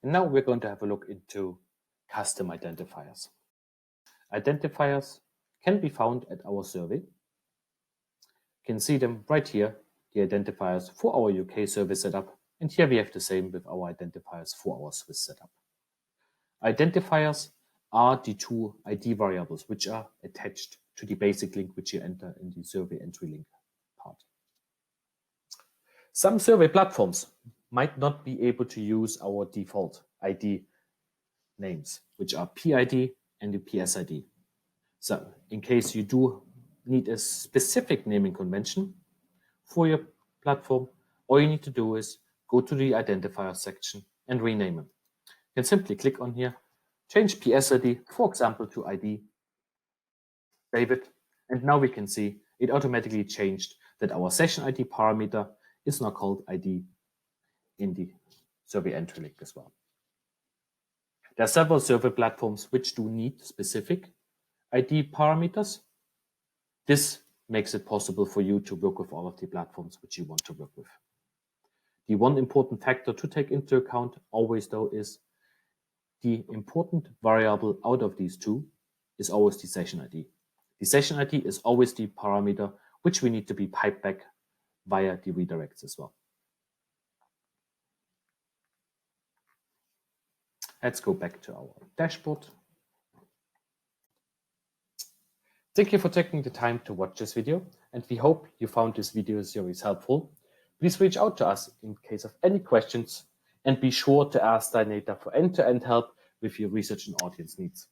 And now we're going to have a look into custom identifiers. Identifiers can be found at our survey. You can see them right here, the identifiers for our UK survey setup. And here we have the same with our identifiers for our Swiss setup. Identifiers are the two ID variables which are attached to the basic link which you enter in the survey entry link part. Some survey platforms might not be able to use our default ID names, which are PID and the PSID. So in case you do need a specific naming convention for your platform, all you need to do is go to the identifier section and rename them. You can simply click on here, change PSID, for example, to ID, save it, and now we can see it automatically changed that our session ID parameter is now called ID in the survey entry link as well. There are several survey platforms which do need specific ID parameters. This makes it possible for you to work with all of the platforms which you want to work with. The one important factor to take into account always though is the important variable out of these two is always the session ID. The session ID is always the parameter which we need to be piped back via the redirects as well. Let's go back to our dashboard. Thank you for taking the time to watch this video, and we hope you found this video series helpful. Please reach out to us in case of any questions, and be sure to ask Dynata for end-to-end help with your research and audience needs.